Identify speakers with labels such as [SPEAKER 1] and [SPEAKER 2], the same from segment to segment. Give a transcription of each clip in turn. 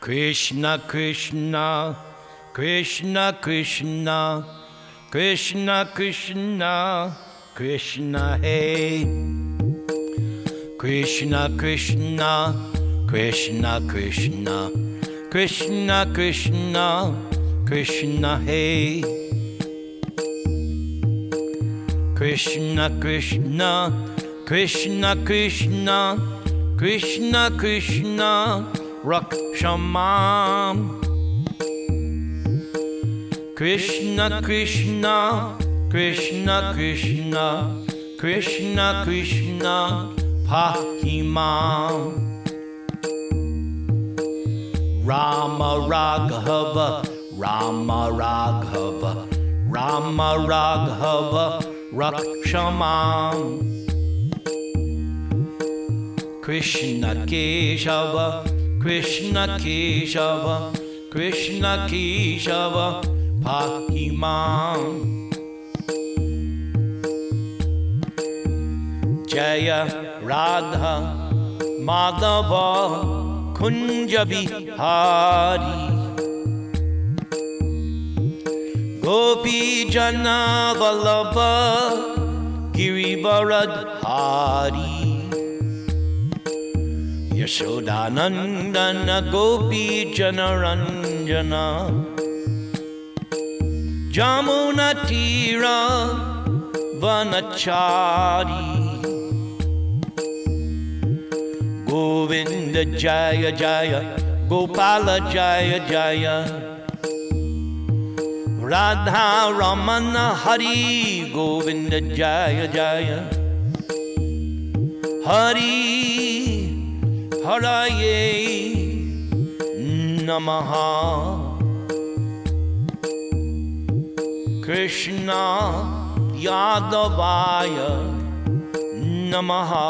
[SPEAKER 1] Krishna Krishna, Krishna Krishna, Krishna Krishna, Krishna Hey. Krishna Krishna, Krishna Krishna, Krishna Krishna, Krishna Hey. Krishna Krishna, Krishna Krishna, Krishna Krishna, Rakshamam. Krishna Krishna, Krishna Krishna, Krishna Krishna, Pahimam. Rama Raghava, Rama Raghava, Rama Raghava, Rakshamam. Krishna Keshava, Krishna Keshava, Krishna Keshava, Pahimam. Jaya Radha Madhava Kunja Bihari. Gopi Jana Vallabha Girivaradhari. Yashodanandana Gopi Janaranjana. Jamuna Tira Vanachari. Govinda Jaya Jaya, Gopala Jaya Jaya. Radha Ramana Hari, Govinda Jaya Jaya. Hari Haraye Namaha. Krishna Yadavaya Namaha.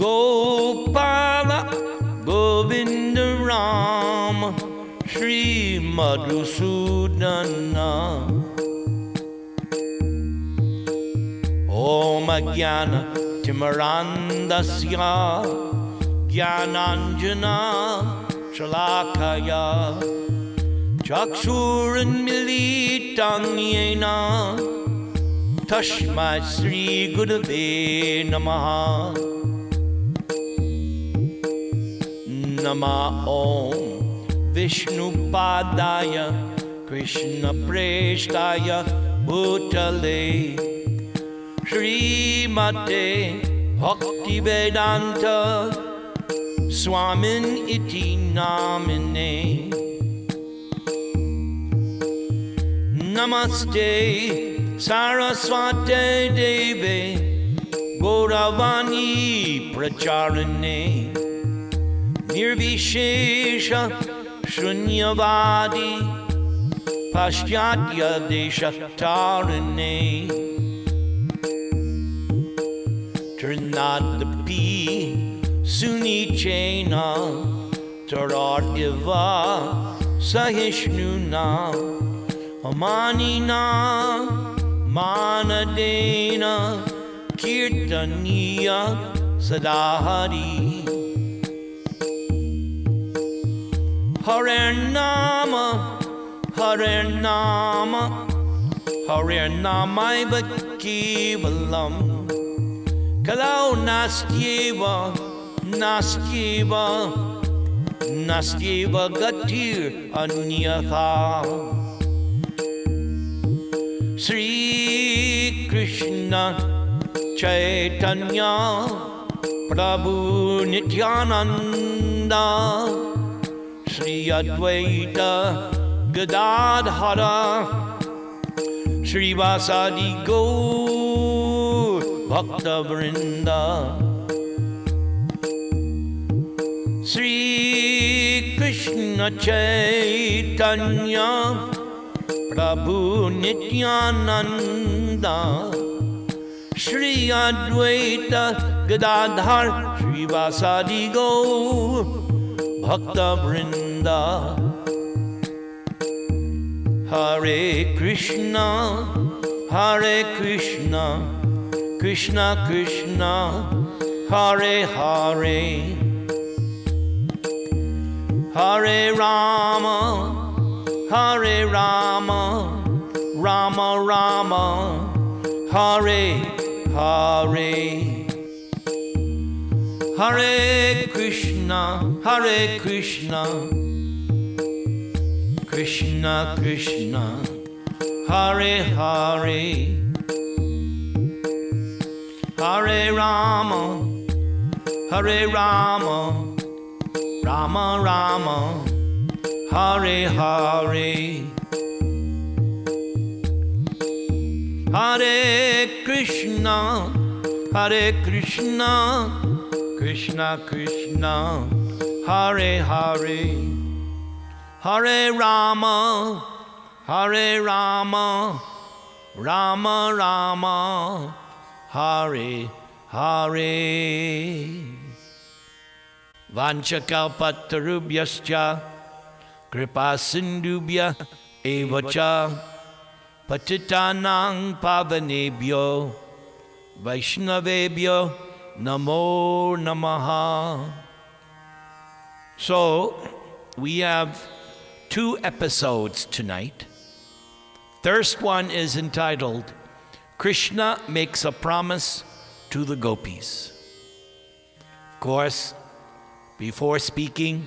[SPEAKER 1] Gopala Govinda Rama Shri Madhusudana. Om Jnana Timarandasya Jnananjana Shalakaya Chaksuranmilitam Yena Tashmai Sri Gurave Namaha. Nama Om Vishnu Padaya Krishna Preshtaya Bhutale Shri Mate Bhakti Vedanta Swamin Iti Namine. Namaste Saraswate Deve Gauravani Pracharane. Nirvishesha Shunyavadi Pashyatya Desha Tarane. Trinadapi Sunichena Tarar Iva Sahishnuna Amanina Manadena Kirtaniya Sadahari. Hare Nama, Hare Nama, Hare Namaiva Kevalam. Kalau Nastyeva, Nastyeva, Nastyeva Gatir Anyatha. Sri Krishna Chaitanya Prabhu Nityananda. Sri Advaita Gadadhara Sri Vasadi Gaur Bhakta Vrinda. Sri Krishna Chaitanya Prabhu Nityananda. Sri Advaita Gadadhar Sri Vasadi Gaur Bhakta Vrinda. Hare Krishna, Hare Krishna, Krishna Krishna, Hare Hare. Hare Rama, Hare Rama, Rama Rama, Hare Hare. Hare Krishna, Hare Krishna, Krishna Krishna, Hare Hare. Hare Rama, Hare Rama, Rama Rama, Hare Hare. Hare Krishna, Hare Krishna, Krishna Krishna, Hare Hare. Hare Rama, Hare Rama, Rama Rama, Hare Hare. Vanchakalpatarubhyascha kripa sindubhya evacha patitanang pavanebhyo Vaishnavebhyo namo namaha. So, we have 2 episodes tonight. First one is entitled, Krishna Makes a Promise to the Gopis. Of course, before speaking,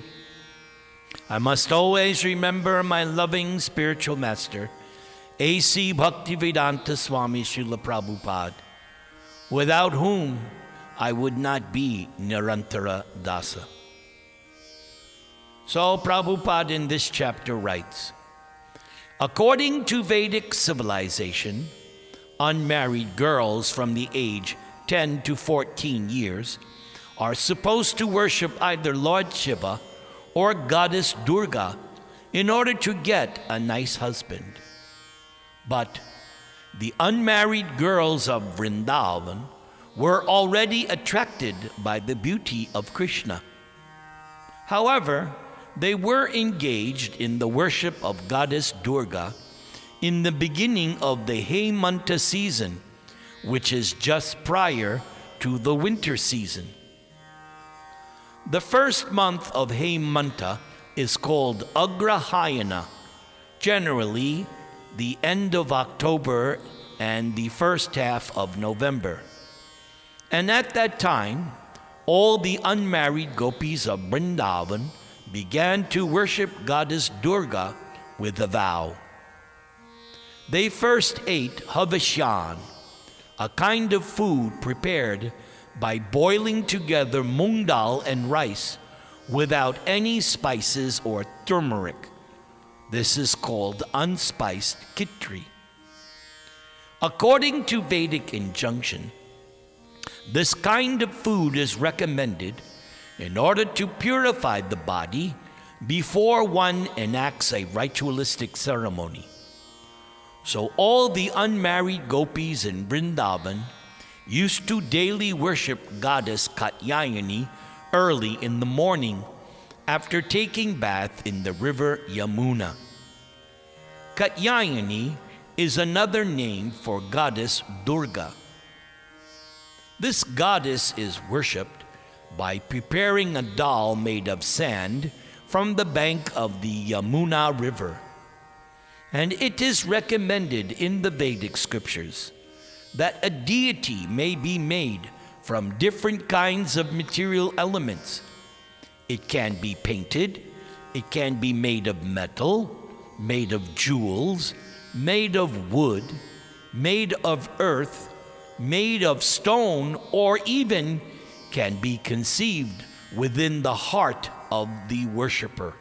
[SPEAKER 1] I must always remember my loving spiritual master, A.C. Bhaktivedanta Swami Srila Prabhupada, without whom I would not be Nirantara Dasa. So Prabhupada in this chapter writes, according to Vedic civilization, unmarried girls from the age 10 to 14 years are supposed to worship either Lord Shiva or Goddess Durga in order to get a nice husband. But the unmarried girls of Vrindavan were already attracted by the beauty of Krishna. However, they were engaged in the worship of Goddess Durga in the beginning of the Hemanta season, which is just prior to the winter season. The first month of Hemanta is called Agrahayana, generally the end of October and the first half of November. And at that time, all the unmarried gopis of Vrindavan began to worship Goddess Durga with a vow. They first ate havishyan, a kind of food prepared by boiling together moong dal and rice without any spices or turmeric. This is called unspiced khichdi. According to Vedic injunction, this kind of food is recommended in order to purify the body before one enacts a ritualistic ceremony. So all the unmarried gopis in Vrindavan used to daily worship Goddess Katyayani early in the morning after taking bath in the river Yamuna. Katyayani is another name for Goddess Durga. This goddess is worshipped by preparing a dal made of sand from the bank of the Yamuna River. And it is recommended in the Vedic scriptures that a deity may be made from different kinds of material elements. It can be painted, it can be made of metal, made of jewels, made of wood, made of earth, made of stone, or even can be conceived within the heart of the worshiper.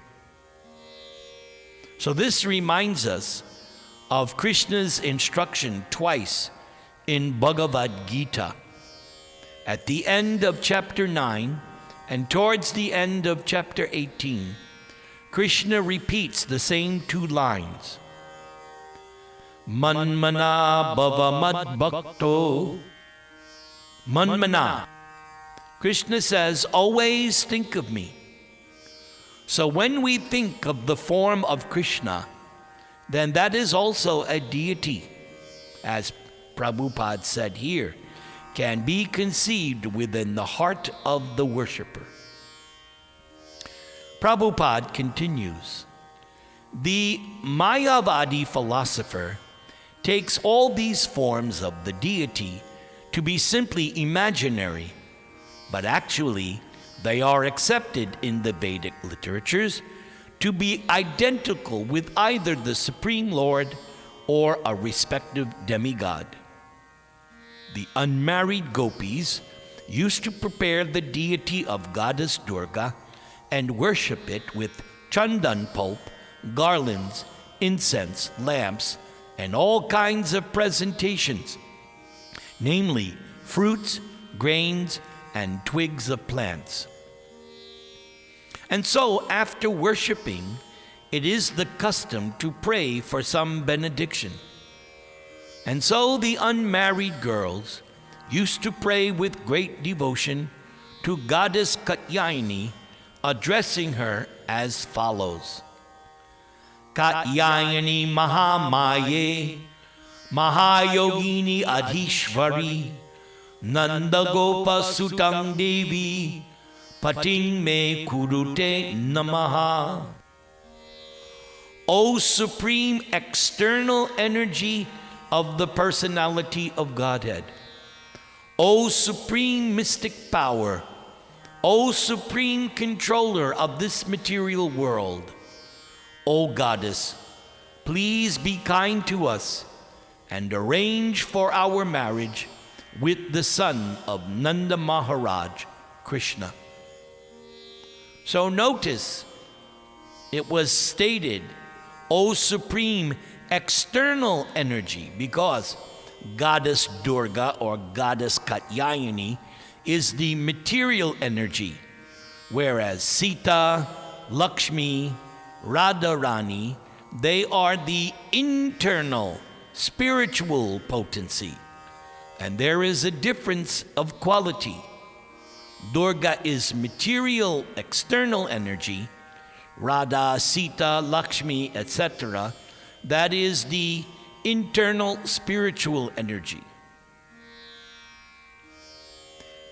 [SPEAKER 1] So this reminds us of Krishna's instruction twice in Bhagavad Gita. At the end of chapter 9 and towards the end of chapter 18, Krishna repeats the same 2 lines. Manmana bhava mad bhakto. Manmana. Krishna says, always think of me. So when we think of the form of Krishna, then that is also a deity, as Prabhupada said here, can be conceived within the heart of the worshipper. Prabhupada continues, the Mayavadi philosopher takes all these forms of the deity to be simply imaginary, but actually they are accepted in the Vedic literatures to be identical with either the Supreme Lord or a respective demigod. The unmarried gopis used to prepare the deity of Goddess Durga and worship it with chandan pulp, garlands, incense, lamps, and all kinds of presentations, namely fruits, grains, and twigs of plants. And so, after worshiping, it is the custom to pray for some benediction. And so the unmarried girls used to pray with great devotion to Goddess Katyayani, addressing her as follows. Katyayani Mahamaye, Mahayogini Adhishvari, Nanda Gopa Sutang Devi, Pating Me Kurute Namaha. O supreme external energy of the personality of Godhead, O supreme mystic power, O supreme controller of this material world, O Goddess, please be kind to us and arrange for our marriage with the son of Nanda Maharaj, Krishna. So notice, it was stated, O supreme external energy, because Goddess Durga or Goddess Katyayani is the material energy, whereas Sita, Lakshmi, Radharani, they are the internal spiritual potency. And there is a difference of quality. Durga is material external energy, Radha, Sita, Lakshmi, etc., that is the internal spiritual energy.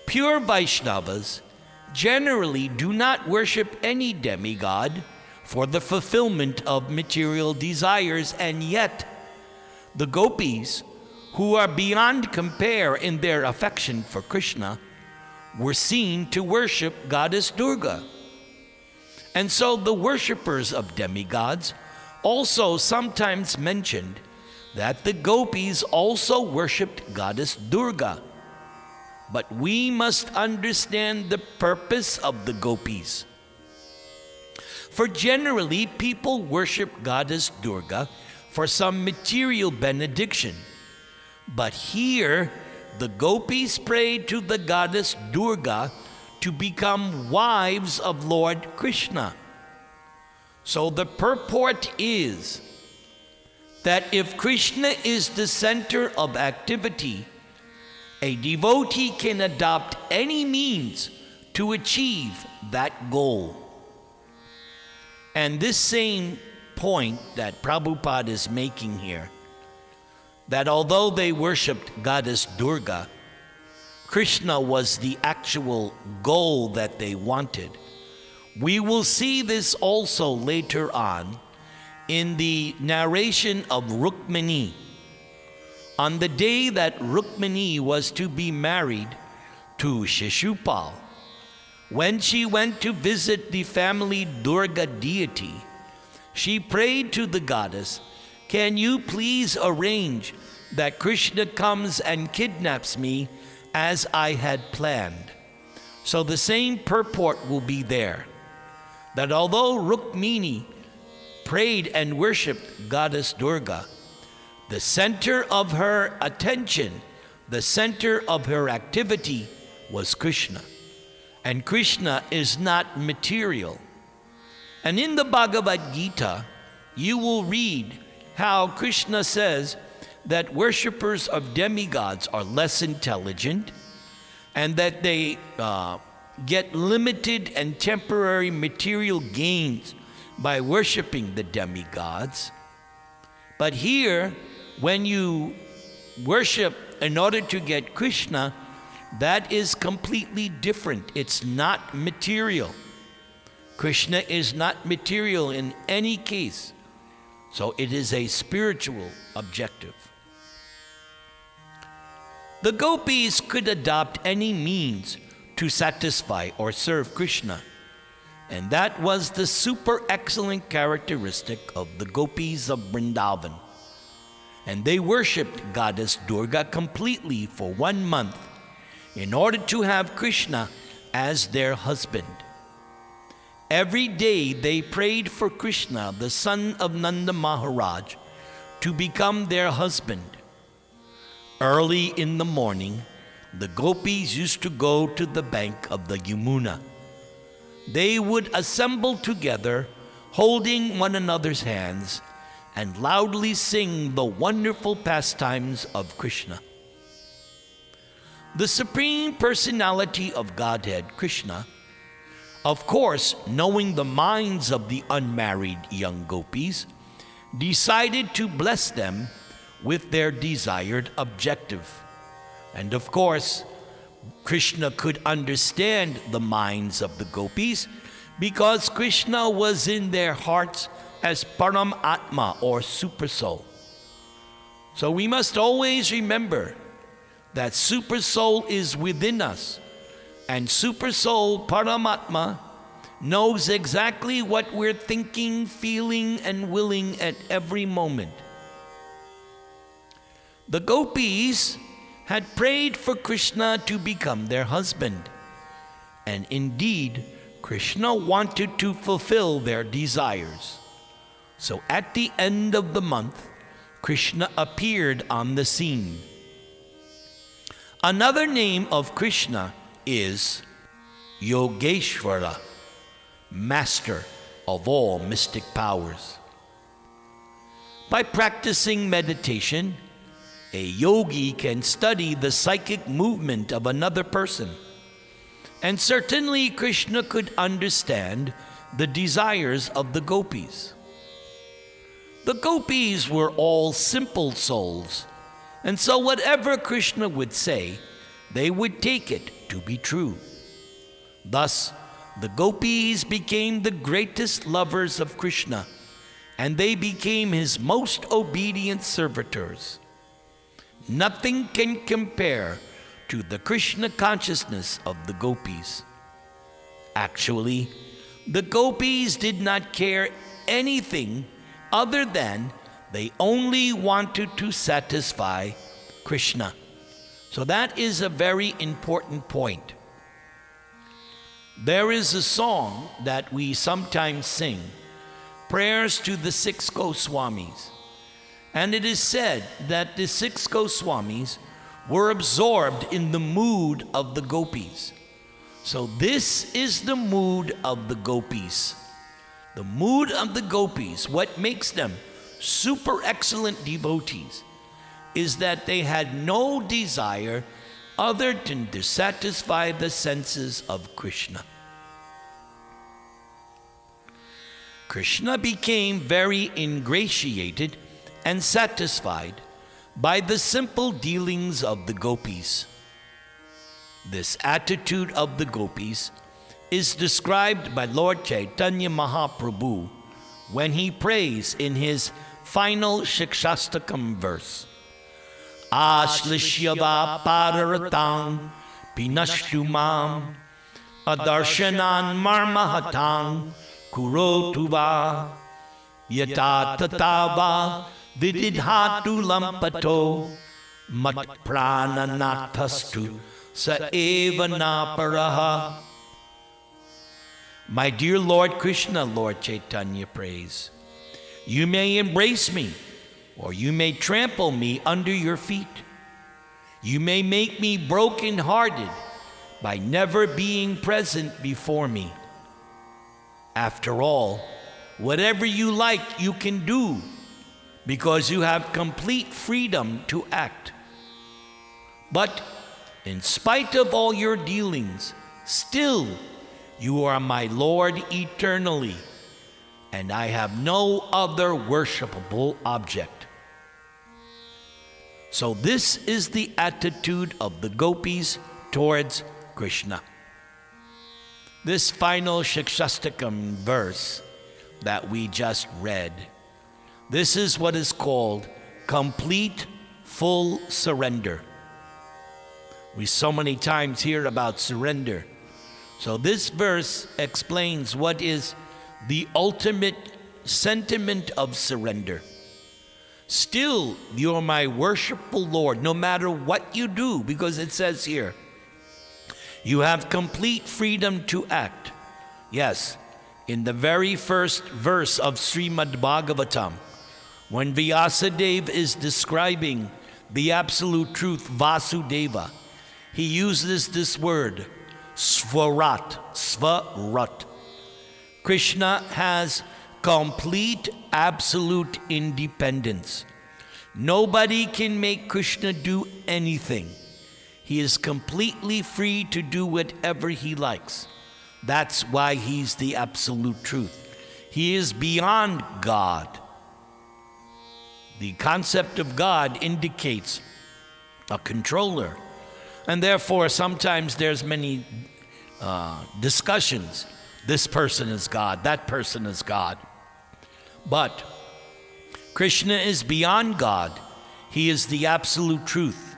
[SPEAKER 1] Pure Vaishnavas generally do not worship any demigod for the fulfillment of material desires, and yet the gopis, who are beyond compare in their affection for Krishna, were seen to worship Goddess Durga. And so the worshippers of demigods also sometimes mentioned that the gopis also worshipped Goddess Durga. But we must understand the purpose of the gopis. For generally, people worship Goddess Durga for some material benediction. But here, the gopis prayed to the Goddess Durga to become wives of Lord Krishna. So the purport is that if Krishna is the center of activity, a devotee can adopt any means to achieve that goal. And this same point that Prabhupada is making here, that although they worshipped Goddess Durga, Krishna was the actual goal that they wanted. We will see this also later on in the narration of Rukmini. On the day that Rukmini was to be married to Shishupal, when she went to visit the family Durga deity, she prayed to the goddess, "Can you please arrange that Krishna comes and kidnaps me as I had planned?" So the same purport will be there, that although Rukmini prayed and worshiped Goddess Durga, the center of her attention, the center of her activity was Krishna. And Krishna is not material. And in the Bhagavad Gita, you will read how Krishna says that worshippers of demigods are less intelligent and that they get limited and temporary material gains by worshiping the demigods. But here, when you worship in order to get Krishna, that is completely different. It's not material. Krishna is not material in any case, so it is a spiritual objective. The gopis could adopt any means to satisfy or serve Krishna, and that was the super excellent characteristic of the gopis of Vrindavan. And they worshipped Goddess Durga completely for 1 month in order to have Krishna as their husband. Every day they prayed for Krishna, the son of Nanda Maharaj, to become their husband. Early in the morning, the gopis used to go to the bank of the Yamuna. They would assemble together, holding one another's hands, and loudly sing the wonderful pastimes of Krishna. The Supreme Personality of Godhead, Krishna, of course, knowing the minds of the unmarried young gopis, decided to bless them with their desired objective. And of course, Krishna could understand the minds of the gopis because Krishna was in their hearts as Param Atma or Super Soul. So we must always remember that Super Soul is within us, and Super Soul, Paramatma, knows exactly what we're thinking, feeling, and willing at every moment. The gopis had prayed for Krishna to become their husband, and indeed, Krishna wanted to fulfill their desires. So at the end of the month, Krishna appeared on the scene. Another name of Krishna is Yogeshvara, master of all mystic powers. By practicing meditation, a yogi can study the psychic movement of another person. And certainly Krishna could understand the desires of the gopis. The gopis were all simple souls, and so whatever Krishna would say, they would take it to be true. Thus, the gopis became the greatest lovers of Krishna, and they became his most obedient servitors. Nothing can compare to the Krishna consciousness of the gopis. Actually, the gopis did not care anything other than they only wanted to satisfy Krishna. So that is a very important point. There is a song that we sometimes sing, Prayers to the 6 Goswamis. And it is said that the 6 Goswamis were absorbed in the mood of the gopis. So this is the mood of the gopis. The mood of the gopis, what makes them super excellent devotees, is that they had no desire other than to satisfy the senses of Krishna. Krishna became very ingratiated and satisfied by the simple dealings of the gopis. This attitude of the gopis is described by Lord Chaitanya Mahaprabhu when he prays in his final Shikshastakam verse, Ashlishyava pararatang pinashtu mam adarshanan marmahatang kurotu va yata tatava vididhatu lampato mat prananathastu sa eva naparaha. My dear Lord Krishna, Lord Chaitanya prays, you may embrace me, or you may trample me under your feet. You may make me broken-hearted by never being present before me. After all, whatever you like you can do, because you have complete freedom to act. But in spite of all your dealings, still you are my Lord eternally, and I have no other worshipable object. So this is the attitude of the gopis towards Krishna. This final Shikshastakam verse that we just read, this is what is called complete, full surrender. We so many times hear about surrender. So this verse explains what is the ultimate sentiment of surrender. Still, you're my worshipful Lord, no matter what you do, because it says here, you have complete freedom to act. Yes, in the very first verse of Srimad Bhagavatam, when Vyasadeva is describing the absolute truth, Vasudeva, he uses this word, Svarat, Svarat. Krishna has complete, absolute independence. Nobody can make Krishna do anything. He is completely free to do whatever he likes. That's why he's the absolute truth. He is beyond God. The concept of God indicates a controller. And therefore, sometimes there's many discussions. This person is God, that person is God. But Krishna is beyond God. He is the absolute truth,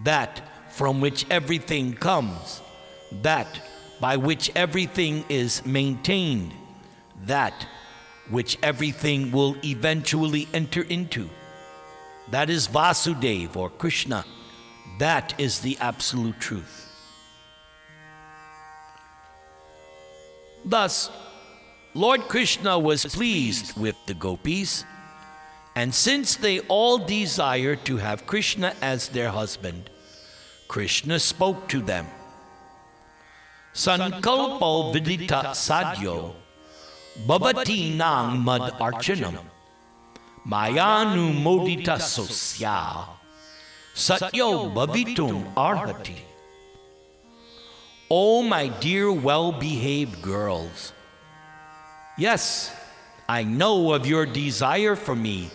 [SPEAKER 1] that from which everything comes, that by which everything is maintained, that which everything will eventually enter into. That is Vasudeva, or Krishna. That is the absolute truth. Thus, Lord Krishna was pleased with the gopis, and since they all desire to have Krishna as their husband, Krishna spoke to them. Sankalpo vidita sadyo bhavati nang mad archanam mayanu modita sosya satyo bhavitum arhati. Oh, my dear well-behaved girls, yes, I know of your desire for me,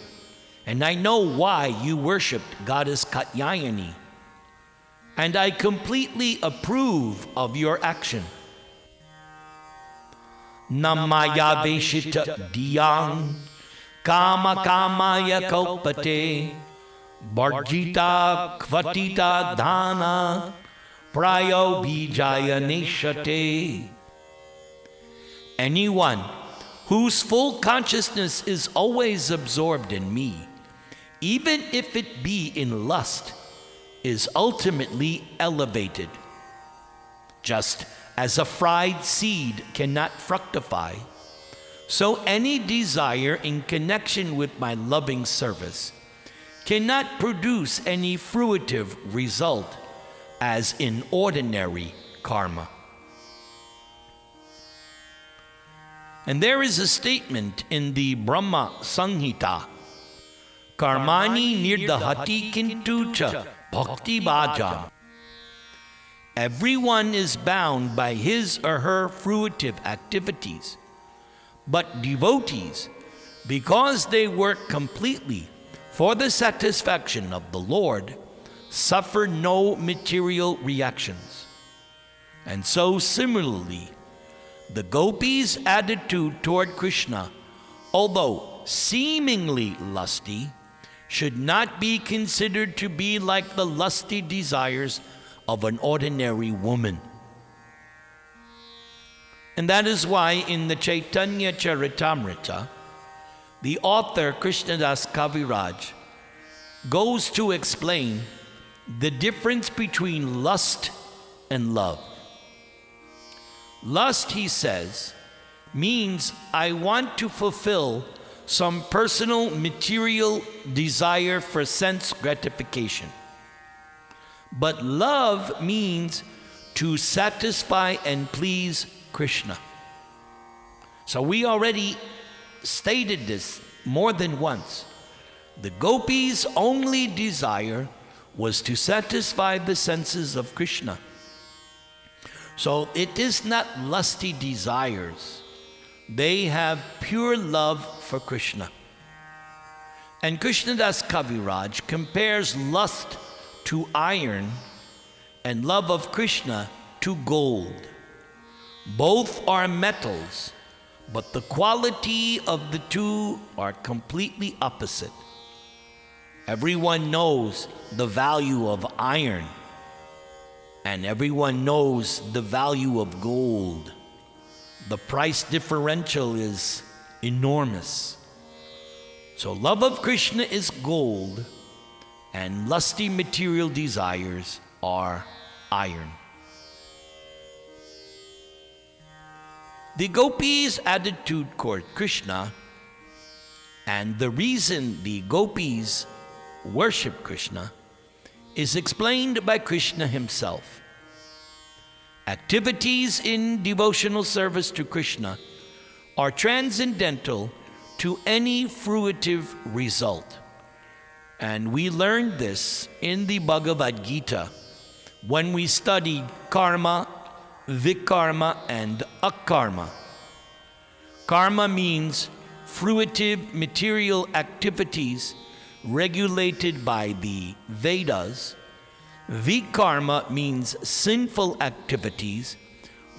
[SPEAKER 1] and I know why you worshipped Goddess Katyayani, and I completely approve of your action. Namaya veshita diyang kama kamaya kaupate barjita kvatita dhana prayo bijaya neshate. Anyone whose full consciousness is always absorbed in me, even if it be in lust, is ultimately elevated. Just as a fried seed cannot fructify, so any desire in connection with my loving service cannot produce any fruitive result as in ordinary karma. And there is a statement in the Brahma Samhita, Karmani nirdahati kintucha bhakti bhajam. Everyone is bound by his or her fruitive activities, but devotees, because they work completely for the satisfaction of the Lord, suffer no material reactions. And so similarly, the gopis' attitude toward Krishna, although seemingly lusty, should not be considered to be like the lusty desires of an ordinary woman. And that is why in the Chaitanya Charitamrita, the author Krishnadas Kaviraj goes to explain the difference between lust and love. Lust, he says, means I want to fulfill some personal material desire for sense gratification. But love means to satisfy and please Krishna. So we already stated this more than once. The gopis' only desire was to satisfy the senses of Krishna. So it is not lusty desires. They have pure love for Krishna. And Krishnadas Kaviraj compares lust to iron and love of Krishna to gold. Both are metals, but the quality of the two are completely opposite. Everyone knows the value of iron, and everyone knows the value of gold. The price differential is enormous. So love of Krishna is gold, and lusty material desires are iron. The gopis' attitude toward Krishna, and the reason the gopis worship Krishna, is explained by Krishna himself. Activities in devotional service to Krishna are transcendental to any fruitive result. And we learned this in the Bhagavad Gita when we studied karma, vikarma, and akarma. Karma means fruitive material activities regulated by the Vedas. Vikarma means sinful activities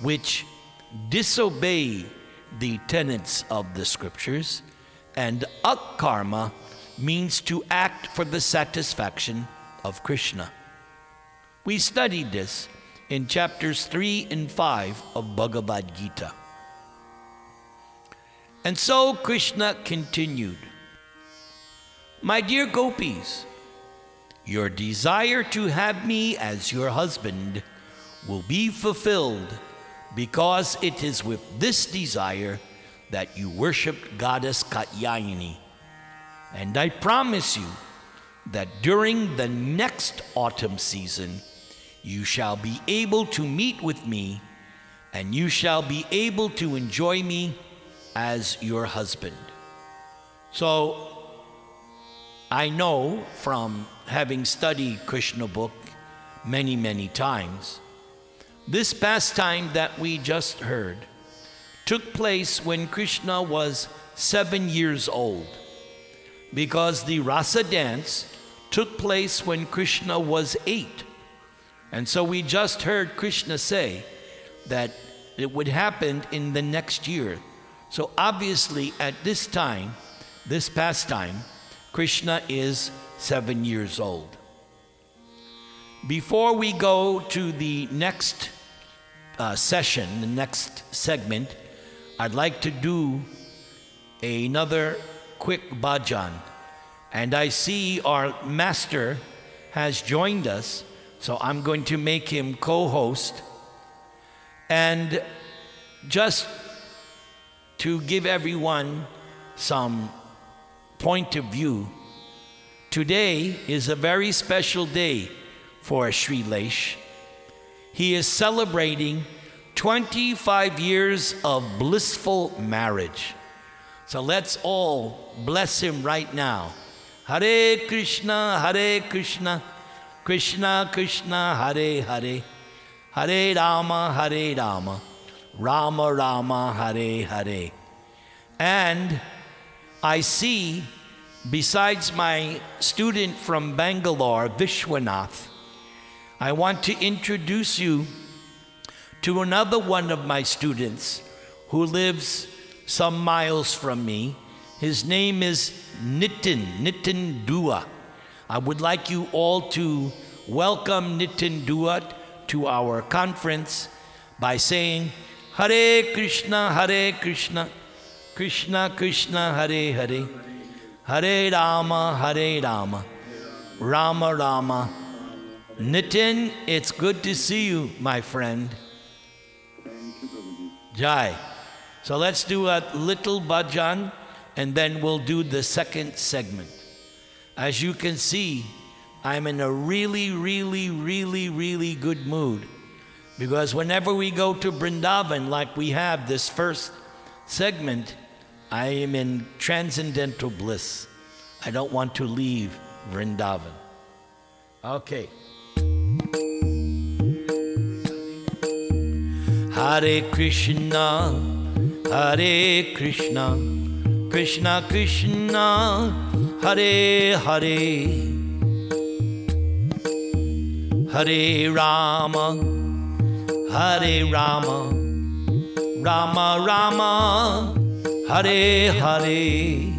[SPEAKER 1] which disobey the tenets of the scriptures. And akarma means to act for the satisfaction of Krishna. We studied this in chapters 3 and 5 of Bhagavad Gita. And so Krishna continued, "My dear gopis, your desire to have me as your husband will be fulfilled because it is with this desire that you worship Goddess Katyayani. And I promise you that during the next autumn season, you shall be able to meet with me, and you shall be able to enjoy me as your husband." So, I know from having studied Krishna book many times, this pastime that we just heard took place when Krishna was 7 years old, because the rasa dance took place when Krishna was 8. And so we just heard Krishna say that it would happen in the next year. So obviously at this time, this pastime, Krishna is 7 years old. Before we go to the next session, the next segment, I'd like to do another quick bhajan. And I see our master has joined us, so I'm going to make him co-host. And just to give everyone some point of view, today is a very special day for Sri Lesh. He is celebrating 25 years of blissful marriage. So let's all bless him right now. Hare Krishna, Krishna Krishna, Hare Hare, Hare Rama, Rama Rama, Hare Hare. And I see, besides my student from Bangalore, Vishwanath, I want to introduce you to another one of my students who lives some miles from me. His name is Nitin Dua. I would like you all to welcome Nitin Dua to our conference by saying, Hare Krishna, Krishna Krishna, Hare Hare, Hare Rama, Rama Rama. Nitin, it's good to see you, my friend. Jai. So let's do a little bhajan, and then we'll do the second segment. As you can see, I'm in a really good mood, because whenever we go to Vrindavan, like we have this first segment, I am in transcendental bliss. I don't want to leave Vrindavan. Okay. Hare Krishna, Krishna Krishna, Hare Hare, Hare Rama, Rama Rama, Hare Hare,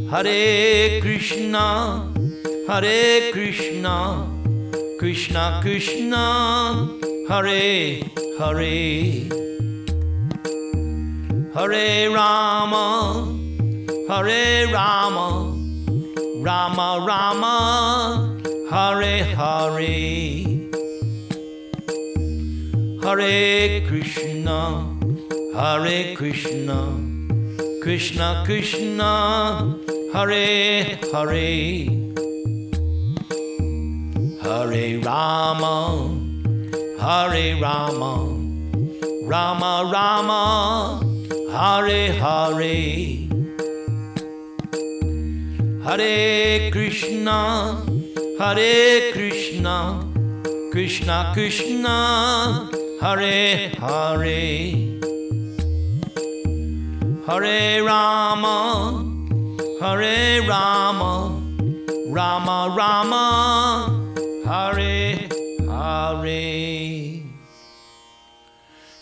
[SPEAKER 1] Hare Krishna, Hare Krishna, Krishna Krishna, Hare Hare, Hare Rama, Hare Rama, Rama Rama, Hare Hare, Hare Krishna, Hare Krishna, Krishna Krishna, Hare Hare, Hare Rama, Hare Rama, Rama Rama, Hare Hare, Hare Krishna, Hare Krishna, Krishna Krishna, Hare Hare, Hare Rama, Hare Rama, Rama Rama, Hare Hare.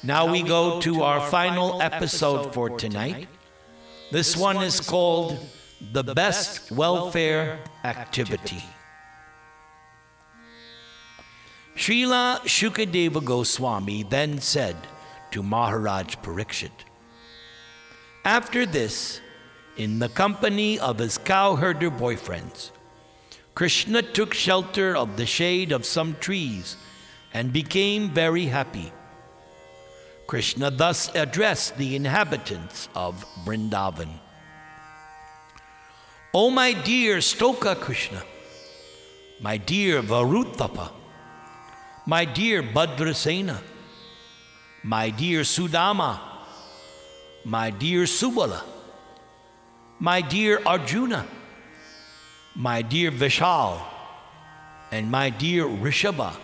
[SPEAKER 1] Now we go to our final episode for tonight. This one is called The Best Welfare Activity. Srila Shukadeva Goswami then said to Maharaj Parikshit, after this, in the company of his cowherder boyfriends, Krishna took shelter of the shade of some trees and became very happy. Krishna thus addressed the inhabitants of Vrindavan. O my dear Stoka Krishna, my dear Varuthapa, my dear Bhadrasena, my dear Sudama, my dear Subala, my dear Arjuna, my dear Vishal, and my dear Rishabha,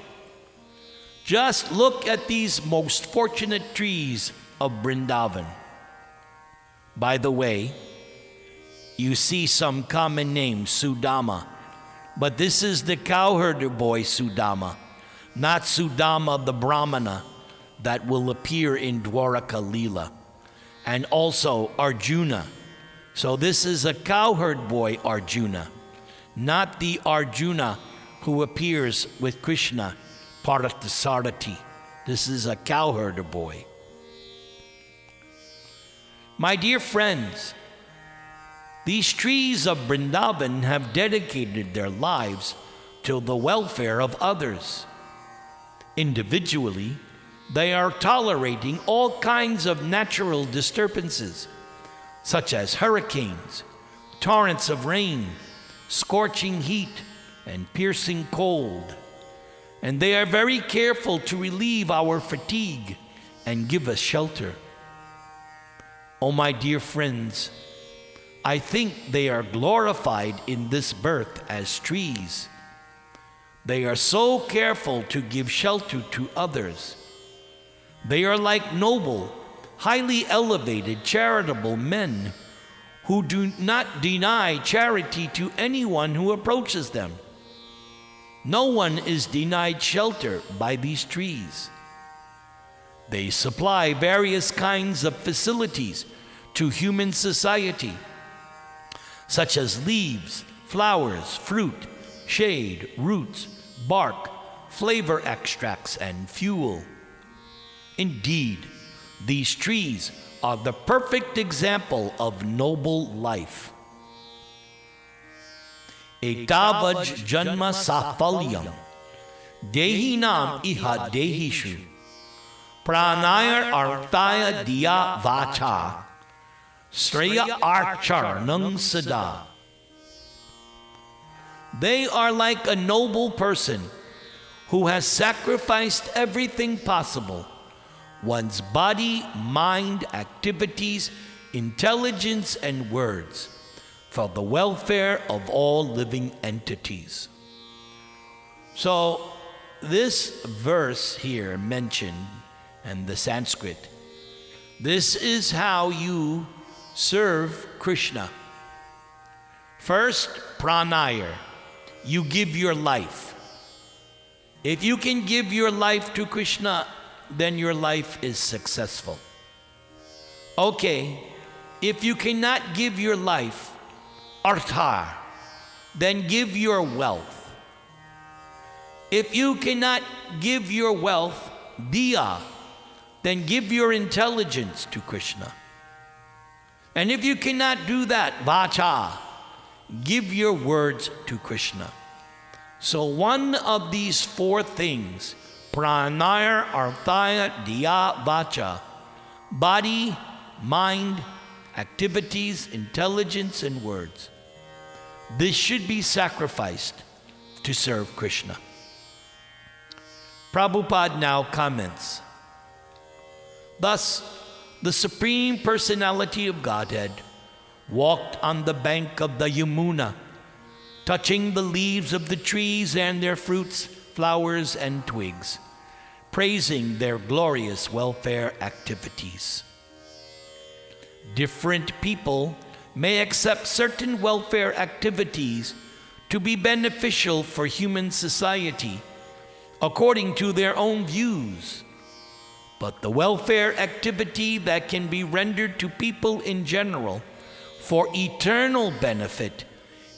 [SPEAKER 1] just look at these most fortunate trees of Vrindavan. By the way, you see some common names, Sudama, but this is the cowherder boy Sudama, not Sudama the Brahmana that will appear in Dwaraka Leela, and also Arjuna. So this is a cowherd boy Arjuna, not the Arjuna who appears with Krishna, Parthasarathi. This is a cowherder boy. My dear friends, these trees of Vrindavan have dedicated their lives to the welfare of others. Individually, they are tolerating all kinds of natural disturbances, such as hurricanes, torrents of rain, scorching heat, and piercing cold. And they are very careful to relieve our fatigue and give us shelter. Oh, my dear friends, I think they are glorified in this birth as trees. They are so careful to give shelter to others. They are like noble, highly elevated, charitable men who do not deny charity to anyone who approaches them. No one is denied shelter by these trees. They supply various kinds of facilities to human society, such as leaves, flowers, fruit, shade, roots, bark, flavor extracts, and fuel. Indeed, these trees are the perfect example of noble life. Etavaj janma safalyam dehinam iha dehishu pranayar artaya diya vacha sreya archaranam sada. They are like a noble person who has sacrificed everything possible, one's body, mind, activities, intelligence, and words, for the welfare of all living entities. So this verse here mentioned, and the Sanskrit, this is how you serve Krishna. First, pranayar, you give your life. If you can give your life to Krishna, then your life is successful. Okay, if you cannot give your life artha, then give your wealth. If you cannot give your wealth diya, then give your intelligence to Krishna. And if you cannot do that, vacha, give your words to Krishna. So one of these four things, pranaya, arthaya, diya, vacha, body, mind, activities, intelligence, and words, this should be sacrificed to serve Krishna. Prabhupada now comments, thus, the Supreme Personality of Godhead walked on the bank of the Yamuna, touching the leaves of the trees and their fruits, flowers, and twigs, praising their glorious welfare activities. Different people may accept certain welfare activities to be beneficial for human society according to their own views. But the welfare activity that can be rendered to people in general for eternal benefit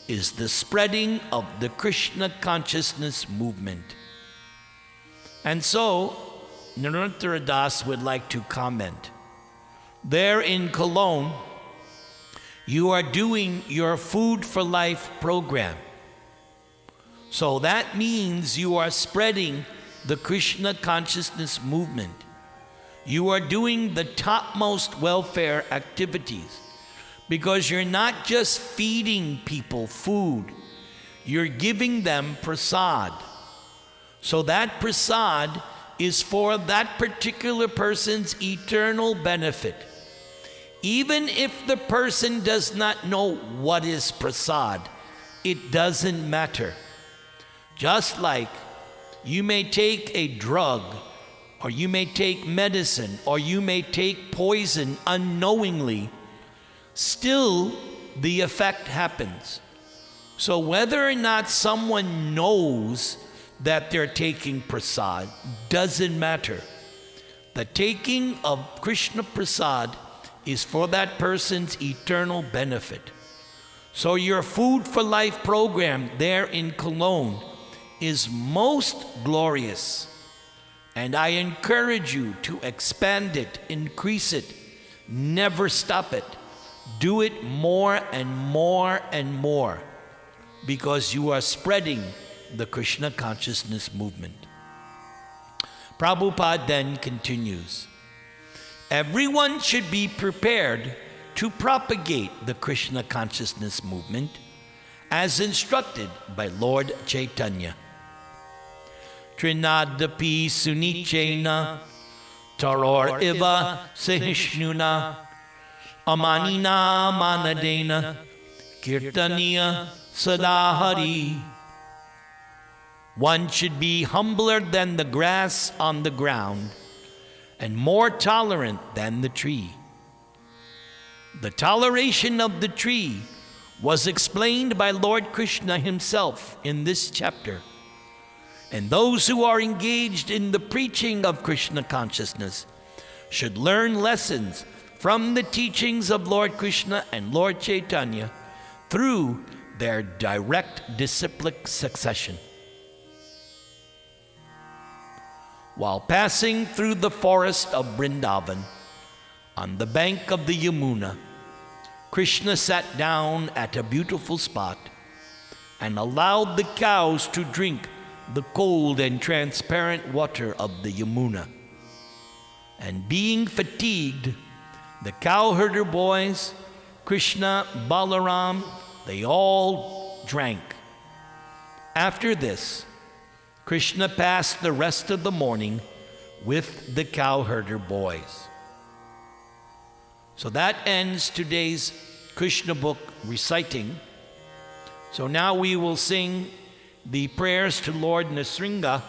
[SPEAKER 1] is the spreading of the Krishna consciousness movement. And so, Narendra Das would like to comment. There in Cologne, you are doing your Food for Life program. So that means you are spreading the Krishna consciousness movement. You are doing the topmost welfare activities because you're not just feeding people food, you're giving them prasad. So that prasad is for that particular person's eternal benefit. Even if the person does not know what is prasad, it doesn't matter. Just like you may take a drug, or you may take medicine, or you may take poison unknowingly, still the effect happens. So whether or not someone knows that they're taking prasad doesn't matter. The taking of Krishna prasad is for that person's eternal benefit. So your Food for Life program there in Cologne is most glorious. And I encourage you to expand it, increase it, never stop it. Do it more and more and more, because you are spreading the Krishna consciousness movement. Prabhupada then continues, everyone should be prepared to propagate the Krishna consciousness movement as instructed by Lord Chaitanya. Trinadapi sunichena taror iva sahishnuna amanina manadena kirtaniya sadahari. One should be humbler than the grass on the ground and more tolerant than the tree. The toleration of the tree was explained by Lord Krishna himself in this chapter. And those who are engaged in the preaching of Krishna consciousness should learn lessons from the teachings of Lord Krishna and Lord Chaitanya through their direct disciplic succession. While passing through the forest of Vrindavan, on the bank of the Yamuna, Krishna sat down at a beautiful spot and allowed the cows to drink the cold and transparent water of the Yamuna. And being fatigued, the cowherder boys, Krishna, Balaram, they all drank. After this, Krishna passed the rest of the morning with the cowherder boys. So that ends today's Krishna book reciting. So now we will sing the prayers to Lord Nrsimha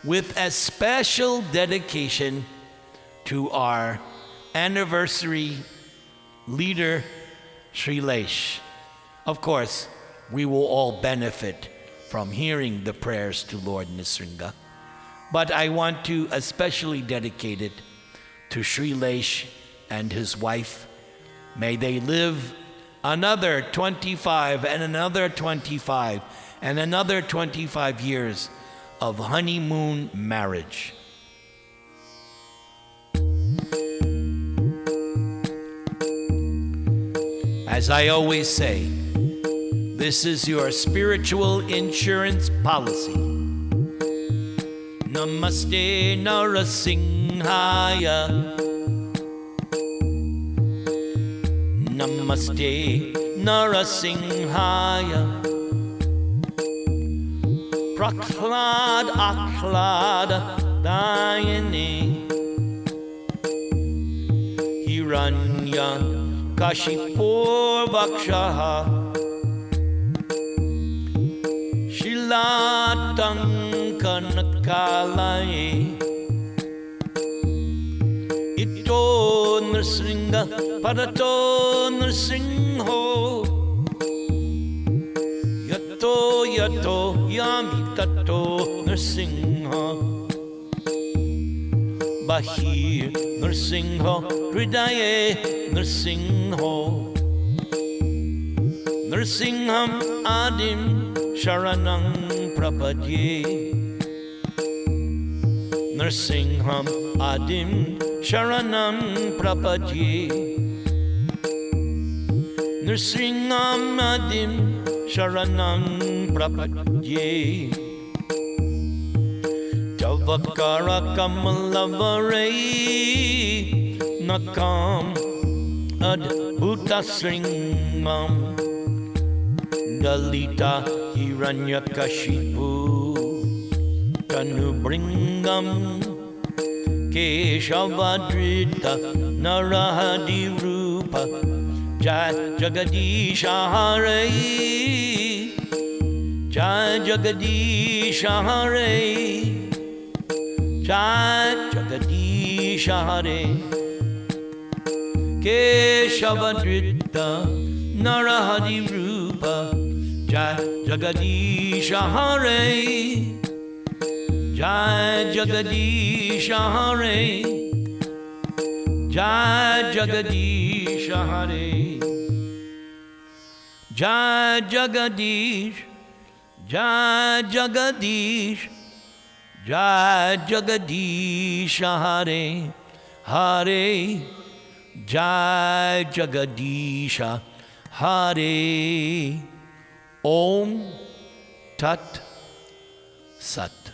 [SPEAKER 1] with a special dedication to our anniversary leader, Shrilesh. Of course, we will all benefit from hearing the prayers to Lord Nrsimha. but I want to especially dedicate it to Shrilesh and his wife. May they live another 25 and another 25 and another 25 years of honeymoon marriage. As I always say, this is your spiritual insurance policy. Namaste Narasimhaya. Namaste Narasimhaya. Prahlad Ahlada Dayane. Hiranya Kashipur Vakshaha. Shilatankanakalaye. Ito Nrsinga Parato Nrsinho. Yato Yato Yami Tato Nrsinha. Bahir Nrsinho Hridaye Nrsinho. Nrsingham Adim Sharanang Prapadye. Nrsingham Adim Sharanam Prapadye. Nrsingham Adim Sharanam Prapadye. Javakara Kamalavare Nakam Adbhuta Sringam. Dalita Hiranyakashipu Tanubringam Keshavadrita Narahadi Rupa Jai Jagadisha Hare. Jai Jagadisha Hare. Jai Jagadisha Hare. Keshavadrita Narahadi Rupa Jai Jagadisha Hare. Jai Jagadisha Hare. Jai Jagadisha Hare. Jai Jagadish. Jai Jagadish. Jai Jagadisha Hare. Hare. Jai Jagadisha Hare. Om Tat Sat.